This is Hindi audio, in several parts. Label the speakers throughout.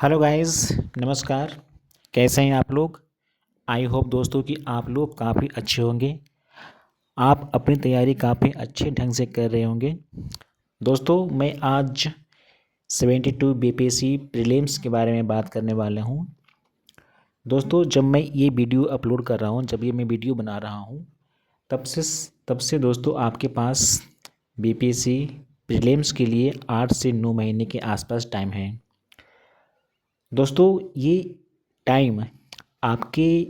Speaker 1: हेलो गाइस, नमस्कार। कैसे हैं आप लोग? आई होप दोस्तों कि आप लोग काफ़ी अच्छे होंगे। आप अपनी तैयारी काफ़ी अच्छे ढंग से कर रहे होंगे। दोस्तों, मैं आज 72 बीपीएससी प्रीलिम्स के बारे में बात करने वाला हूं। दोस्तों, जब मैं ये वीडियो अपलोड कर रहा हूं, जब ये मैं वीडियो बना रहा हूं, तब से दोस्तों आपके पास बीपीएससी प्रीलिम्स के लिए 8 से 9 महीने के आसपास टाइम है। दोस्तों, ये टाइम आपके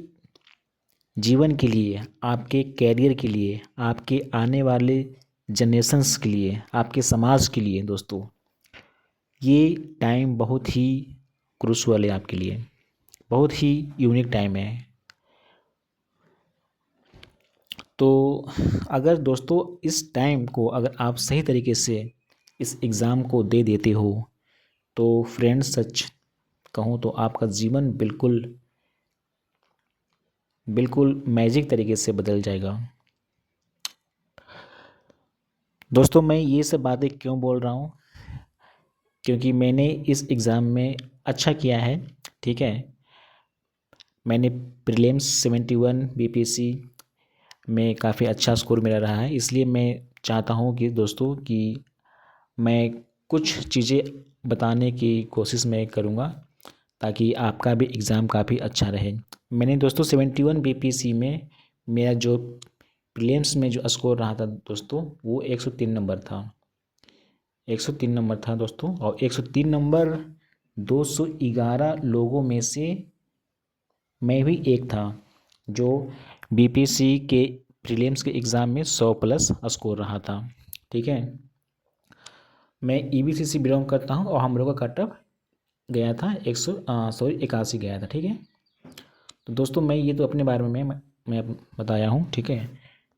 Speaker 1: जीवन के लिए, आपके कैरियर के लिए, आपके आने वाले जनरेशन्स के लिए, आपके समाज के लिए दोस्तों, ये टाइम बहुत ही क्रूशल है आपके लिए, बहुत ही यूनिक टाइम है। तो अगर दोस्तों इस टाइम को अगर आप सही तरीके से इस एग्ज़ाम को दे देते हो तो फ्रेंड्स, सच कहूँ तो आपका जीवन बिल्कुल बिल्कुल मैजिक तरीके से बदल जाएगा। दोस्तों, मैं ये सब बातें क्यों बोल रहा हूँ? क्योंकि मैंने इस एग्ज़ाम में अच्छा किया है। ठीक है, मैंने प्रीलिम्स 71 बीपीएससी में काफ़ी अच्छा स्कोर मेरा रहा है। इसलिए मैं चाहता हूँ कि दोस्तों कि मैं कुछ चीज़ें बताने की कोशिश मैं करूँगा ताकि आपका भी एग्ज़ाम काफ़ी अच्छा रहे। मैंने दोस्तों 71 बीपीएससी में मेरा जो प्रीलिम्स में जो स्कोर रहा था दोस्तों, वो 103 नंबर था। 103 नंबर था दोस्तों, और 103 नंबर 211 लोगों में से मैं भी एक था जो बीपीएससी के प्रीलिम्स के एग्ज़ाम में 100 प्लस स्कोर रहा था। ठीक है, मैं ईबीसी से बिलोंग करता हूं और हम लोग का कट ऑफ गया था 81 गया था। ठीक है, तो दोस्तों मैं ये तो अपने बारे में मैं बताया हूँ। ठीक है,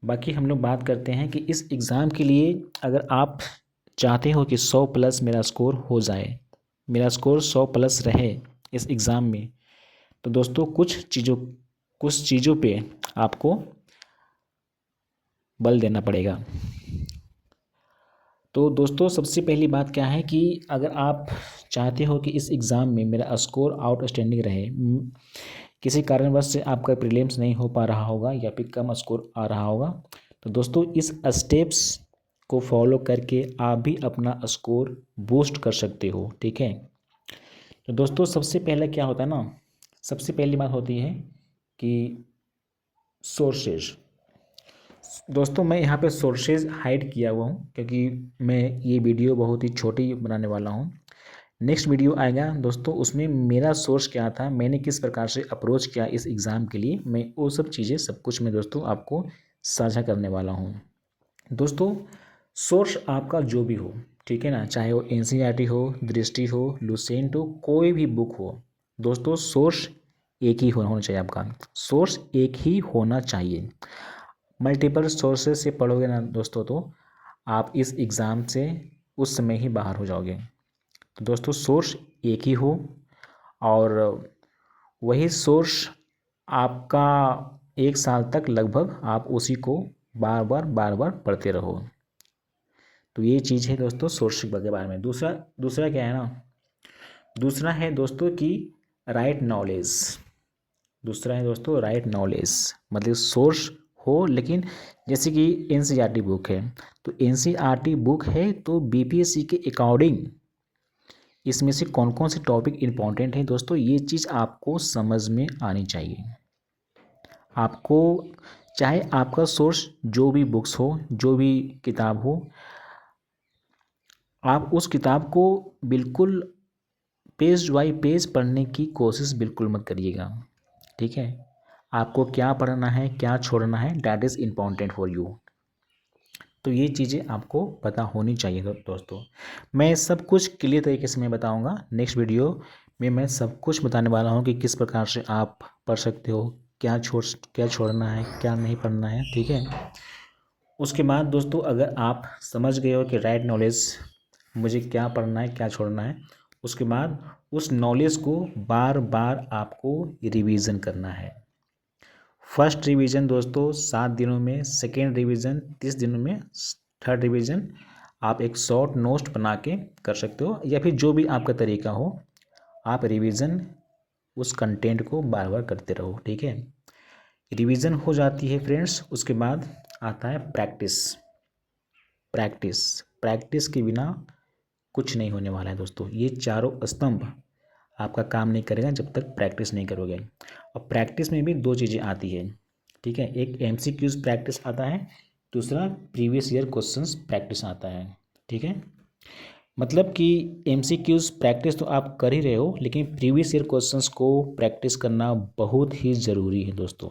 Speaker 1: बाकी हम लोग बात करते हैं कि इस एग्ज़ाम के लिए अगर आप चाहते हो कि 100 प्लस मेरा स्कोर हो जाए, मेरा स्कोर 100 प्लस रहे इस एग्ज़ाम में, तो दोस्तों कुछ चीज़ों पे आपको बल देना पड़ेगा। तो दोस्तों सबसे पहली बात क्या है कि अगर आप चाहते हो कि इस एग्ज़ाम में मेरा स्कोर आउटस्टैंडिंग रहे, किसी कारणवश से आपका प्रीलिम्स नहीं हो पा रहा होगा या फिर कम स्कोर आ रहा होगा, तो दोस्तों इस स्टेप्स को फॉलो करके आप भी अपना स्कोर बूस्ट कर सकते हो। ठीक है, तो दोस्तों सबसे पहले क्या होता है ना, सबसे पहली बात होती है कि सोर्सेज। दोस्तों मैं यहाँ पे सोर्सेज हाइड किया हुआ हूँ क्योंकि मैं ये वीडियो बहुत ही छोटी बनाने वाला हूँ। नेक्स्ट वीडियो आएगा दोस्तों, उसमें मेरा सोर्स क्या था, मैंने किस प्रकार से अप्रोच किया इस एग्ज़ाम के लिए, मैं वो सब चीज़ें सब कुछ मैं दोस्तों आपको साझा करने वाला हूँ। दोस्तों सोर्स आपका जो भी हो, ठीक है ना, चाहे वो एनसीईआरटी हो, दृष्टि हो, लुसेंट हो, कोई भी बुक हो, दोस्तों सोर्स एक ही होना चाहिए। आपका सोर्स एक ही होना चाहिए। मल्टीपल सोर्सेज से पढ़ोगे ना दोस्तों तो आप इस एग्ज़ाम से उस समय ही बाहर हो जाओगे। तो दोस्तों सोर्स एक ही हो और वही सोर्स आपका 1 साल तक लगभग आप उसी को बार बार पढ़ते रहो। तो ये चीज़ है दोस्तों सोर्स के बारे में। दूसरा दूसरा क्या है ना, दूसरा है दोस्तों कि राइट नॉलेज। दूसरा है दोस्तों राइट नॉलेज, मतलब सोर्स हो, लेकिन जैसे कि एनसीईआरटी बुक है, तो एनसीईआरटी बुक है तो बीपीएससी के अकॉर्डिंग इसमें से कौन कौन से टॉपिक इम्पॉर्टेंट हैं दोस्तों, ये चीज़ आपको समझ में आनी चाहिए। आपको चाहे आपका सोर्स जो भी बुक्स हो, जो भी किताब हो, आप उस किताब को बिल्कुल पेज बाई पेज पढ़ने की कोशिश बिल्कुल मत करिएगा। ठीक है, आपको क्या पढ़ना है क्या छोड़ना है, that is important for you. तो ये चीज़ें आपको पता होनी चाहिए दोस्तों। मैं सब कुछ क्लियर तरीके से मैं बताऊंगा। नेक्स्ट वीडियो में मैं सब कुछ बताने वाला हूँ कि किस प्रकार से आप पढ़ सकते हो, क्या छोड़ना है, क्या नहीं पढ़ना है। ठीक है, उसके बाद दोस्तों अगर आप समझ गए हो कि राइट नॉलेज मुझे क्या पढ़ना है क्या छोड़ना है, उसके बाद उस नॉलेज को बार बार आपको रिवीजन करना है। फर्स्ट रिवीजन दोस्तों 7 दिनों में, सेकेंड रिवीजन 30 दिनों में, थर्ड रिवीजन आप एक शॉर्ट नोट बना के कर सकते हो, या फिर जो भी आपका तरीका हो आप रिवीजन उस कंटेंट को बार बार करते रहो, ठीक है। रिवीजन हो जाती है फ्रेंड्स, उसके बाद आता है प्रैक्टिस। प्रैक्टिस प्रैक्टिस के बिना कुछ नहीं होने वाला है दोस्तों। ये चारों स्तंभ आपका काम नहीं करेगा जब तक प्रैक्टिस नहीं करोगे। और प्रैक्टिस में भी दो चीज़ें आती है, ठीक है। एक MCQs प्रैक्टिस आता है, दूसरा प्रीवियस ईयर क्वेश्चंस प्रैक्टिस आता है, ठीक है। मतलब कि MCQs प्रैक्टिस तो आप कर ही रहे हो, लेकिन प्रीवियस ईयर क्वेश्चंस को प्रैक्टिस करना बहुत ही ज़रूरी है दोस्तों।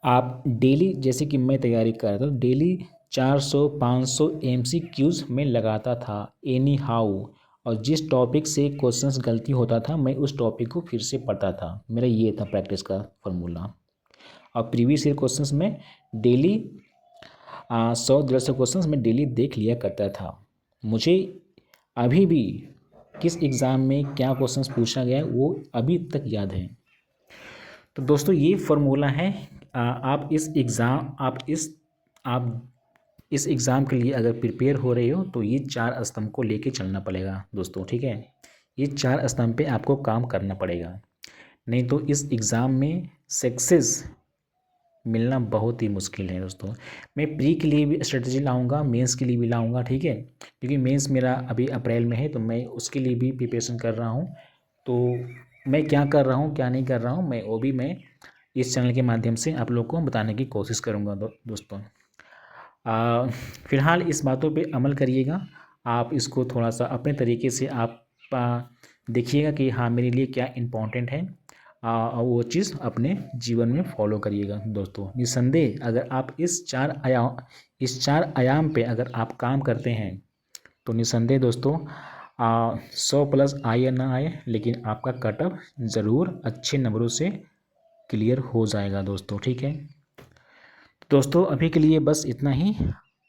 Speaker 1: आप डेली, जैसे कि मैं तैयारी कर रहा था, डेली 400-500 MCQs में लगाता था एनी हाउ, और जिस टॉपिक से क्वेश्चंस गलती होता था मैं उस टॉपिक को फिर से पढ़ता था। मेरा ये था प्रैक्टिस का फॉर्मूला। और प्रीवियस ईयर क्वेश्चंस में डेली 100-150 क्वेश्चंस मैं डेली देख लिया करता था। मुझे अभी भी किस एग्ज़ाम में क्या क्वेश्चंस पूछा गया है वो अभी तक याद है। तो दोस्तों ये फार्मूला है। आप इस एग्ज़ाम के लिए अगर प्रिपेयर हो रहे हो तो ये 4 स्तंभ को लेके चलना पड़ेगा दोस्तों, ठीक है। ये 4 स्तंभ पे आपको काम करना पड़ेगा, नहीं तो इस एग्ज़ाम में सक्सेस मिलना बहुत ही मुश्किल है दोस्तों। मैं प्री के लिए भी स्ट्रेटजी लाऊंगा, मेंस के लिए भी लाऊंगा, ठीक है। क्योंकि मेंस मेरा अभी अप्रैल में है, तो मैं उसके लिए भी प्रिपरेशन कर रहा हूँ। तो मैं क्या कर रहा हूँ क्या नहीं कर रहा हूँ वो भी मैं इस चैनल के माध्यम से आप लोग को बताने की कोशिश करूँगा दोस्तों। फ़िलहाल इस बातों पे अमल करिएगा। आप इसको थोड़ा सा अपने तरीके से आप देखिएगा कि हाँ मेरे लिए क्या इम्पोर्टेंट है, वो चीज़ अपने जीवन में फॉलो करिएगा दोस्तों। निस्संदेह अगर आप इस चार आयाम पे अगर आप काम करते हैं तो निस्संदेह दोस्तों 100+ आए या ना आए, लेकिन आपका कटअप ज़रूर अच्छे नंबरों से क्लियर हो जाएगा दोस्तों, ठीक है। दोस्तों अभी के लिए बस इतना ही।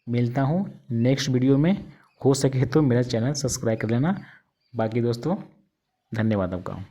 Speaker 1: मिलता हूँ नेक्स्ट वीडियो में। हो सके तो मेरा चैनल सब्सक्राइब कर लेना। बाकी दोस्तों धन्यवाद आपका।